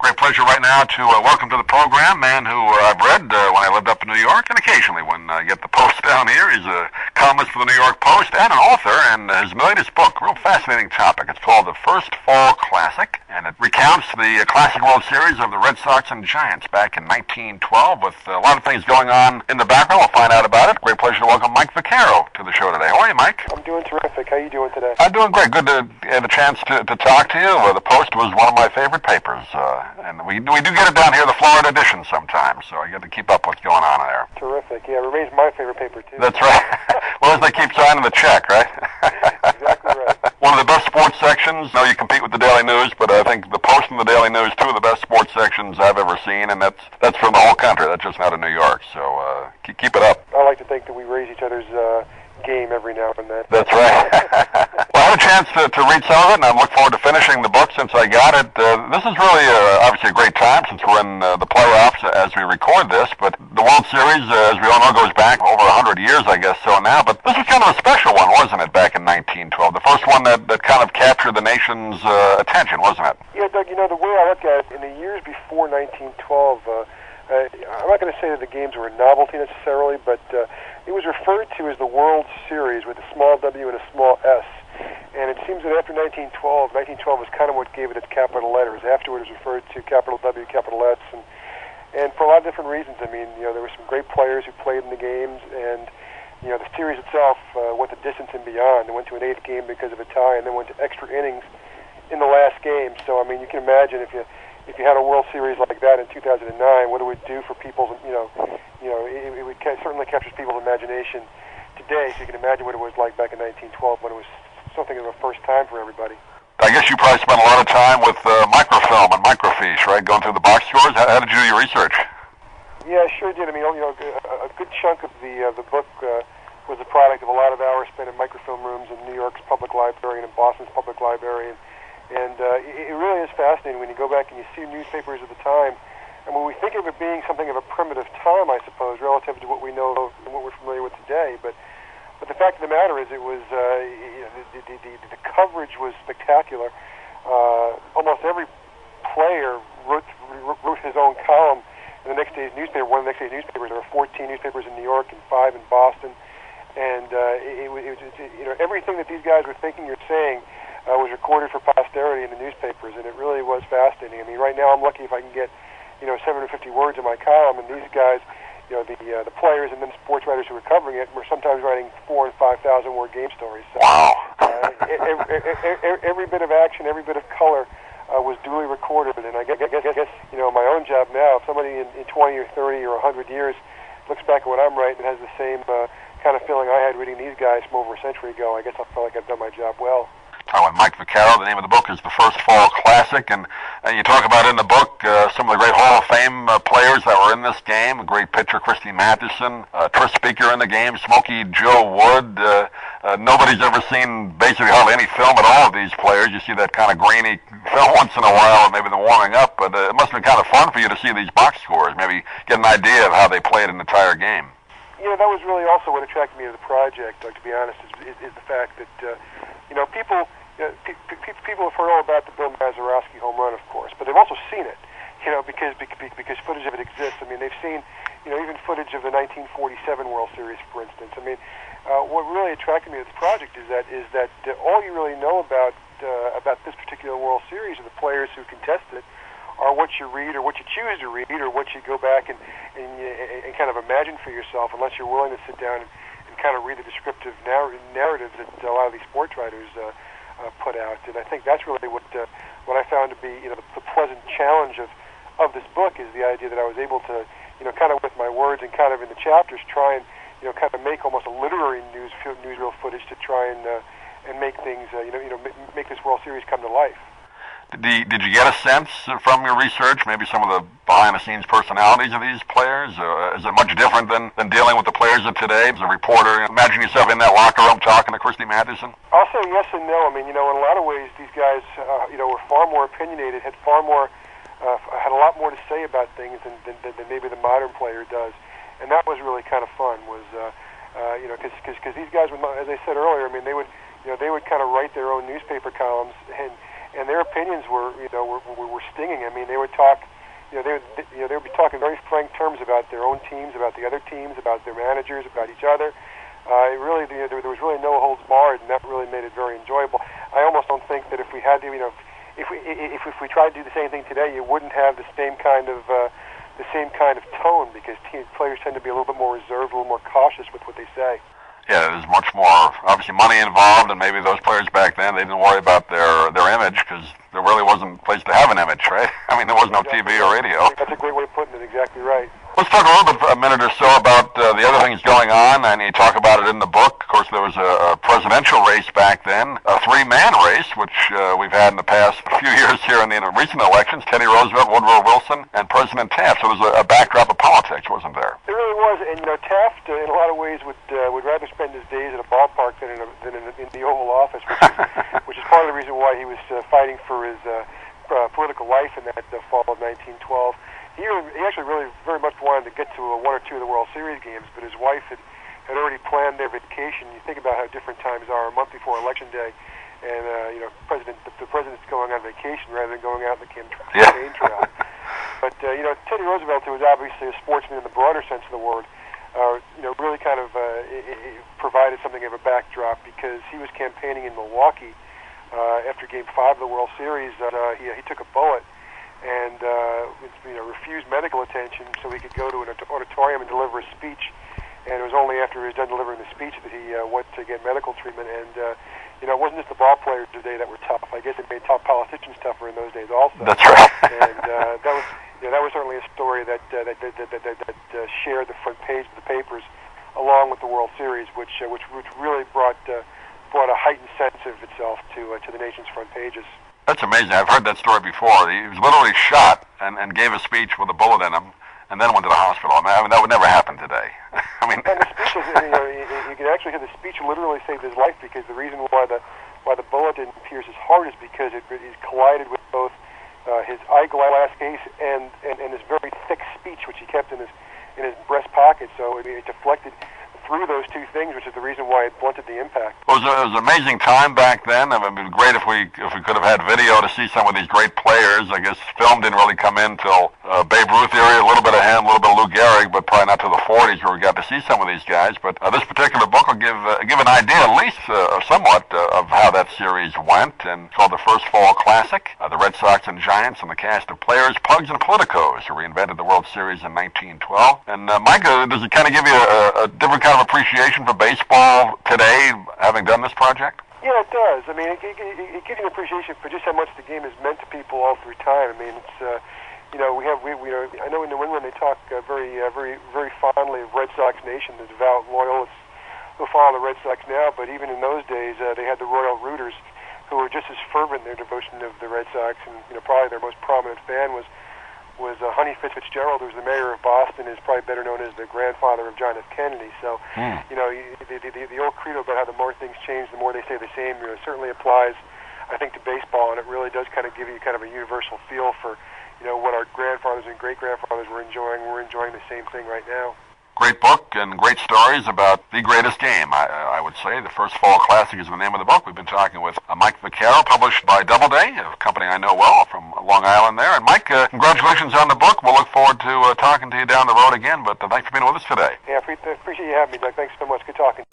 great pleasure right now to welcome to the program a man who I've read when I lived up in New York, and occasionally when I get the Post down here. He's a columnist for the New York Post and an author, and his latest book, real fascinating topic. It's called The First Fall Classic, and it recounts the Classic World Series of the Red Sox and Giants back in 1912 with a lot of things going on in the background. We'll find out about it. Great pleasure to welcome Mike Vaccaro to the show today. How are you, Mike? I'm doing terrific. How are you doing today? I'm doing great. Good to have a chance to talk to you. The Post was one of my favorite papers, and we do get it down here, the Florida edition sometimes, so I get to keep up what's going on there. Terrific. Yeah, it remains my favorite paper, too. That's right. Well, as they keep signing the check, right? Exactly right. One of the best sports sections. I know you compete with the Daily News, but I think the Post and the Daily News, two of the best sports sections I've ever seen, and that's from the whole country. That's just not in New York, so keep it up. I like to think that we raise each other's game every now and then. That's right. Well, I had a chance to read some of it, and I'm looking forward to finishing the book since I got it. This is really obviously a great time since we're in the playoffs as we record this, but the World Series, as we all know, goes back over 100 years, I guess so now, but this was kind of a special one, wasn't it, back in 1912? The first one that kind of captured the nation's attention, wasn't it? Yeah, Doug, the way I look at it, in the years before 1912, I'm not going to say that the games were a novelty necessarily, but it was referred to as the World Series with a small W and a small S. And it seems that after 1912 was kind of what gave it its capital letters. Afterward, it was referred to capital W, capital S, and for a lot of different reasons. I mean, there were some great players who played in the games, and the series itself went the distance and beyond. It went to an eighth game because of a tie, and then went to extra innings in the last game. So, I mean, you can imagine if you had a World Series like that in 2009, what it would do for people's, it would certainly captures people's imagination today. So you can imagine what it was like back in 1912 when it was something of a first time for everybody. I guess you probably spent a lot of time with microfilm and microfiche, right? Going through the box scores. How did you do your research? Yeah, I sure did. I mean, a good chunk of the book was a product of a lot of hours spent in microfilm rooms in New York's public library and in Boston's public library, and it really is fascinating when you go back and you see newspapers at the time. And when we think of it being something of a primitive time, I suppose, relative to what we know and what we're familiar with today, but the fact of the matter is, it was the coverage was spectacular. Almost every player wrote his own column in the next day's newspaper. One of the next day's newspapers. There were 14 newspapers in New York and 5 in Boston, and everything that these guys were thinking or saying was recorded for posterity in the newspapers, and it really was fascinating. I mean, right now I'm lucky if I can get 750 words in my column, and these guys, the players and then sports writers who were covering it were sometimes writing 4,000 and 5,000 word game stories. So, wow. Every bit of action, every bit of color was duly recorded, and I guess my own job now, if somebody in 20 or 30 or 100 years looks back at what I'm writing and has the same kind of feeling I had reading these guys from over a century ago, I guess I'll feel like I've done my job well. With Mike Vaccaro. The name of the book is The First Fall Classic, and you talk about in the book some of the great Hall of Fame players that were in this game. A great pitcher, Christy Mathewson, Tris Speaker in the game, Smokey Joe Wood. Nobody's ever seen basically hardly any film at all of these players. You see that kind of grainy film once in a while, maybe they're warming up, but it must have been kind of fun for you to see these box scores, maybe get an idea of how they played an entire game. That was really also what attracted me to the project, to be honest, is the fact that, people have heard all about the Bill Mazeroski home run, of course, but they've also seen it, because footage of it exists. I mean, they've seen, even footage of the 1947 World Series, for instance. I mean, what really attracted me to this project is that all you really know about this particular World Series are the players who contested it, are what you read or what you choose to read or what you go back and kind of imagine for yourself, unless you're willing to sit down and kind of read the descriptive narratives that a lot of these sports writers put out. And I think that's really what I found to be the pleasant challenge of this book, is the idea that I was able to kind of with my words and kind of in the chapters try and kind of make almost a literary newsreel footage to try and make things make this World Series come to life. Did you get a sense from your research, maybe some of the behind-the-scenes personalities of these players? Is it much different than dealing with the players of today? As a reporter, imagine yourself in that locker room talking to Christy Mathewson. I'll say yes and no. I mean, in a lot of ways, these guys, were far more opinionated, had a lot more to say about things than maybe the modern player does, and that was really kind of fun. Because these guys would, as I said earlier, I mean, they would kind of write their own newspaper columns, and and their opinions were stinging. I mean, they would talk. They would be talking very frank terms about their own teams, about the other teams, about their managers, about each other. There was really no holds barred, and that really made it very enjoyable. I almost don't think that if we had to, if we tried to do the same thing today, you wouldn't have the same kind of tone, because players tend to be a little bit more reserved, a little more cautious with what they say. Yeah, there's much more, obviously, money involved, and maybe those players back then, they didn't worry about their image, because there really wasn't a place to have an image, right? I mean, there was no TV or radio. That's a great way of putting it, exactly right. Let's talk a minute or so about the other things going on, and you talk about it in the book. Of course, there was a presidential race back then, a three-man race, which we've had in the past few years here in the recent elections, Teddy Roosevelt, Woodrow Wilson, and President Taft. So there was a backdrop of politics, wasn't there? There really was, and Taft, in a lot of ways, would rather spend his days at a ballpark than in the Oval Office, which is part of the reason why he was fighting for his political life in that fall of 1912. He actually really very much wanted to get to one or two of the World Series games, but his wife had already planned their vacation. You think about how different times are a month before Election Day, and the president's going on vacation rather than going out in the campaign trail. But Teddy Roosevelt, who was obviously a sportsman in the broader sense of the word, really kind of provided something of a backdrop, because he was campaigning in Milwaukee after Game 5 of the World Series. He took a bullet and refused medical attention so he could go to an auditorium and deliver a speech. And it was only after he was done delivering the speech that he went to get medical treatment. And it wasn't just the ball players today that were tough. I guess it made top politicians tougher in those days also. That's right. And that was certainly a story that shared the front page of the papers, along with the World Series, which really brought a heightened sense of itself to the nation's front pages. That's amazing. I've heard that story before. He was literally shot and gave a speech with a bullet in him, and then went to the hospital. I mean, that would never happen today. I mean, and the speech you can actually hear the speech literally saved his life, because the reason why the bullet didn't pierce his heart is because it collided with both his eyeglass case and his very thick speech, which he kept in his breast pocket. So it deflected through those two things, which is the reason why it blunted the impact. Well, it was an amazing time back then. I mean, it would be great if we could have had video to see some of these great players. I guess film didn't really come in till Babe Ruth area, a little bit of him, a little bit of Lou Gehrig, but probably not till the 40s where we got to see some of these guys. But this particular book will give an idea, at least somewhat, of how that series went. And it's called The First Fall Classic, the Red Sox and Giants, and the cast of players, pugs, and politicos who reinvented the World Series in 1912. And Mike, does it kind of give you a different kind of appreciation for baseball today, having done this project? Yeah, it does. I mean, it gives you an appreciation for just how much the game has meant to people all through time. I mean, it's I know in New England they talk very fondly of Red Sox Nation, the devout loyalists who follow the Red Sox now. But even in those days, they had the Royal Rooters, who were just as fervent in their devotion of the Red Sox, and probably their most prominent fan was Honey Fitzgerald, who's the mayor of Boston, is probably better known as the grandfather of John F. Kennedy. So, the old credo about how the more things change, the more they stay the same, certainly applies, I think, to baseball, and it really does kind of give you kind of a universal feel for, what our grandfathers and great-grandfathers were enjoying. We're enjoying the same thing right now. Great book and great stories about the greatest game, I would say. The First Fall Classic is the name of the book. We've been talking with Mike Vaccaro, published by Doubleday, a company I know well from Long Island there. And Mike, congratulations on the book. We'll look forward to talking to you down the road again, but thanks for being with us today. Yeah, appreciate you having me, Doug. Thanks so much. Good talking.